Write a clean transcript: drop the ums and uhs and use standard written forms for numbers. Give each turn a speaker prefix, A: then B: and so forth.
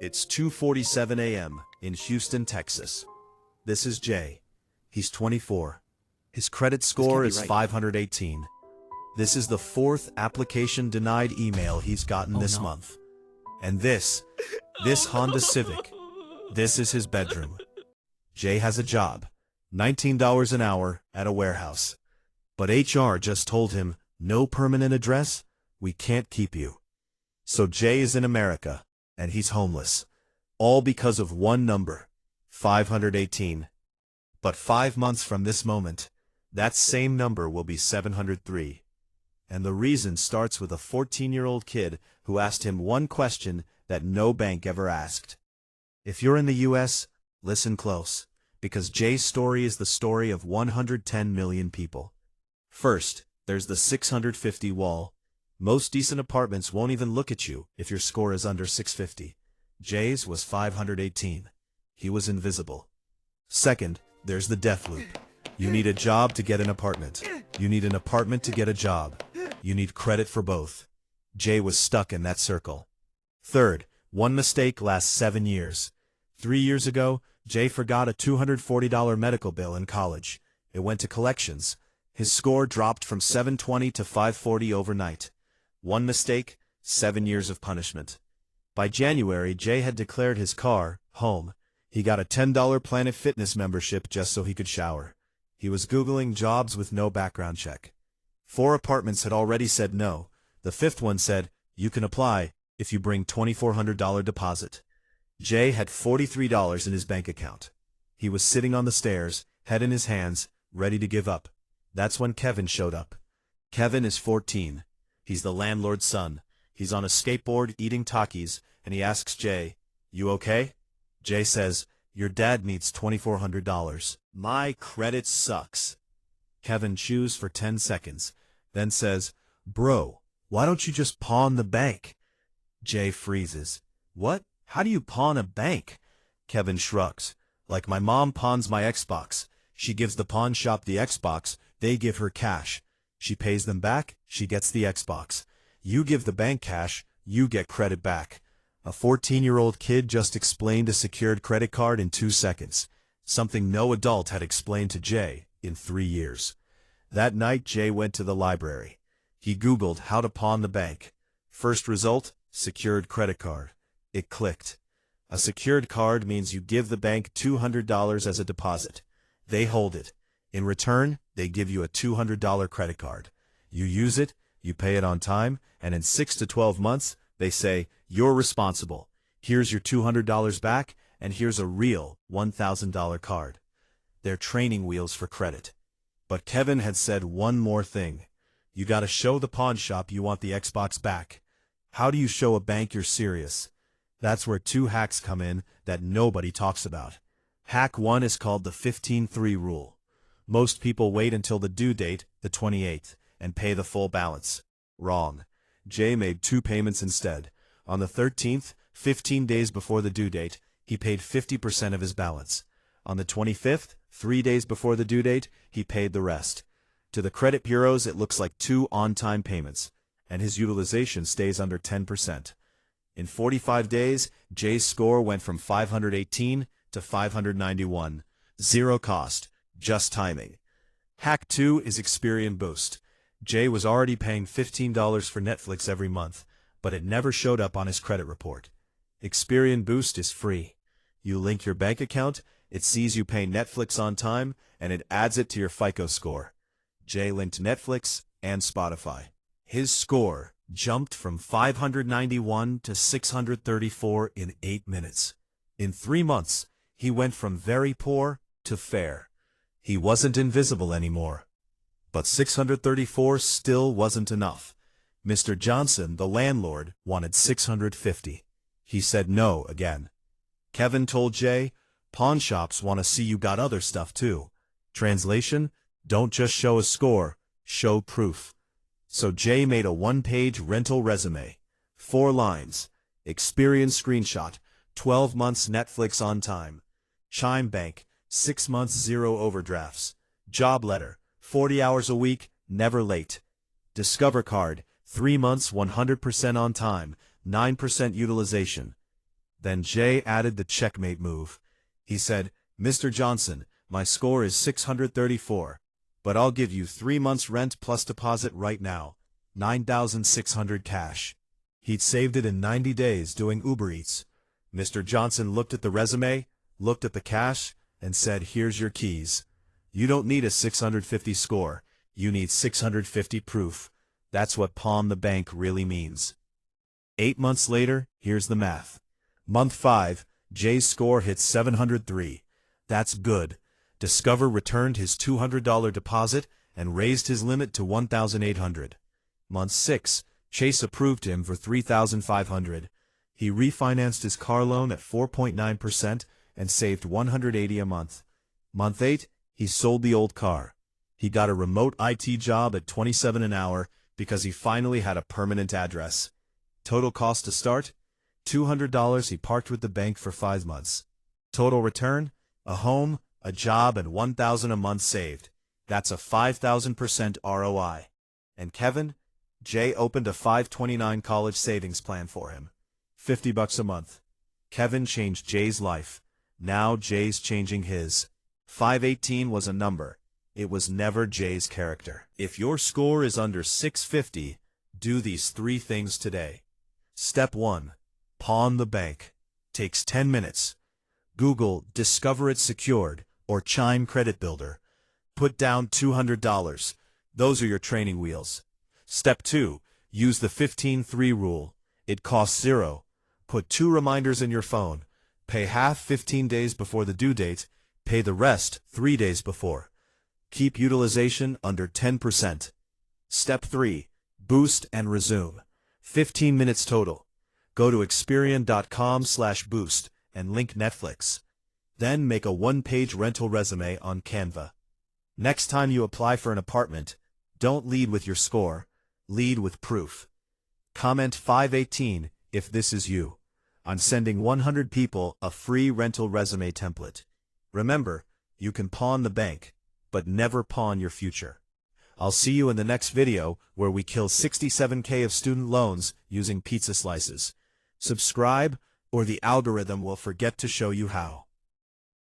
A: It's 2:47 a.m. in Houston, Texas. This is Jay. He's 24. His credit score is 518. This is the fourth application denied email he's gotten this month. And this Honda Civic, this is his bedroom. Jay has a job, $19 an hour at a warehouse. But HR just told him, no permanent address, we can't keep you. So Jay is in America, and he's homeless. All because of one number, 518. But 5 months from this moment, that same number will be 703. And the reason starts with a 14-year-old kid who asked him one question that no bank ever asked. If you're in the U.S., listen close, because Jay's story is the story of 110 million people. First, there's the 650 wall. Most decent apartments won't even look at you if your score is under 650. Jay's was 518. He was invisible. Second, there's the death loop. You need a job to get an apartment. You need an apartment to get a job. You need credit for both. Jay was stuck in that circle. Third, one mistake lasts 7 years. 3 years ago, Jay forgot a $240 medical bill in college. It went to collections. His score dropped from 720 to 540 overnight. One mistake, 7 years of punishment. By January, Jay had declared his car home. He got a $10 Planet Fitness membership just so he could shower. He was Googling jobs with no background check. 4 apartments had already said no. The 5th one said, you can apply if you bring $2,400 deposit. Jay had $43 in his bank account. He was sitting on the stairs, head in his hands, ready to give up. That's when Kevin showed up. Kevin is 14. He's the landlord's son. He's on a skateboard eating Takis, and he asks Jay, you okay? Jay says, your dad needs $2,400. My credit sucks. Kevin chews for 10 seconds, then says, bro, why don't you just pawn the bank? Jay freezes. What? How do you pawn a bank? Kevin shrugs. Like my mom pawns my Xbox. She gives the pawn shop the Xbox, they give her cash. She pays them back, she gets the Xbox. You give the bank cash, you get credit back. A 14-year-old kid just explained a secured credit card in 2 seconds, something no adult had explained to Jay in 3 years. That night, Jay went to the library. He Googled how to pawn the bank. First result, secured credit card. It clicked. A secured card means you give the bank $200 as a deposit. They hold it. In return, they give you a $200 credit card. You use it, you pay it on time, and in 6 to 12 months, they say, you're responsible. Here's your $200 back, and here's a real $1,000 card. They're training wheels for credit. But Kevin had said one more thing. You gotta show the pawn shop you want the Xbox back. How do you show a bank you're serious? That's where 2 hacks come in that nobody talks about. Hack 1 is called the 15-3 rule. Most people wait until the due date, the 28th, and pay the full balance. Wrong. Jay made 2 payments instead. On the 13th, 15 days before the due date, he paid 50% of his balance. On the 25th, 3 days before the due date, he paid the rest. To the credit bureaus, it looks like 2 on-time payments, and his utilization stays under 10%. In 45 days, Jay's score went from 518 to 591. Zero cost, just timing. Hack 2 is Experian Boost. Jay was already paying $15 for Netflix every month, but it never showed up on his credit report. Experian Boost is free. You link your bank account, it sees you pay Netflix on time, and it adds it to your FICO score. Jay linked Netflix and Spotify. His score jumped from 591 to 634 in 8 minutes. In 3 months, he went from very poor to fair. He wasn't invisible anymore. But 634 still wasn't enough. Mr. Johnson, the landlord, wanted 650. He said no again. Kevin told Jay, pawn shops want to see you got other stuff too. Translation, don't just show a score, show proof. So Jay made a 1-page rental resume. 4 lines. Experience screenshot. 12 months Netflix on time. Chime Bank. 6 months 0 overdrafts. Job letter. 40 hours a week, never late. Discover card. 3 months 100% on time. 9% utilization. Then Jay added the checkmate move. He said, "Mr. Johnson, my score is 634, but I'll give you 3 months rent plus deposit right now, 9,600 cash." He'd saved it in 90 days doing Uber Eats. Mr. Johnson looked at the resume, looked at the cash, and said, "Here's your keys. You don't need a 650 score, you need 650 proof. That's what pawn the bank really means." 8 months later, here's the math. Month 5, Jay's score hit 703. That's good. Discover returned his $200 deposit and raised his limit to 1,800. Month 6, Chase approved him for 3,500. He refinanced his car loan at 4.9% and saved $180 a month. Month 8, he sold the old car. He got a remote IT job at $27 an hour because he finally had a permanent address. Total cost to start? $200. He parked with the bank for 5 months. Total return? A home, a job, and $1,000 a month saved. That's a 5,000% ROI. And Kevin? Jay opened a 529 college savings plan for him. $50 a month. Kevin changed Jay's life. Now Jay's changing his. 518 was a number. It was never Jay's character. If your score is under 650, do these 3 things today. Step 1. Pawn the bank. Takes 10 minutes. Google Discover It Secured or Chime Credit Builder. Put down $200. Those are your training wheels. Step 2. Use the 15-3 rule. It costs 0. Put 2 reminders in your phone. Pay half 15 days before the due date. Pay the rest 3 days before. Keep utilization under 10%. Step 3. Boost and resume. 15 minutes total. Go to Experian.com/boost and link Netflix. Then make a 1-page rental resume on Canva. Next time you apply for an apartment, don't lead with your score, lead with proof. Comment 518 if this is you. I'm sending 100 people a free rental resume template. Remember, you can pawn the bank, but never pawn your future. I'll see you in the next video where we kill 67K of student loans using pizza slices. Subscribe, or the algorithm will forget to show you how.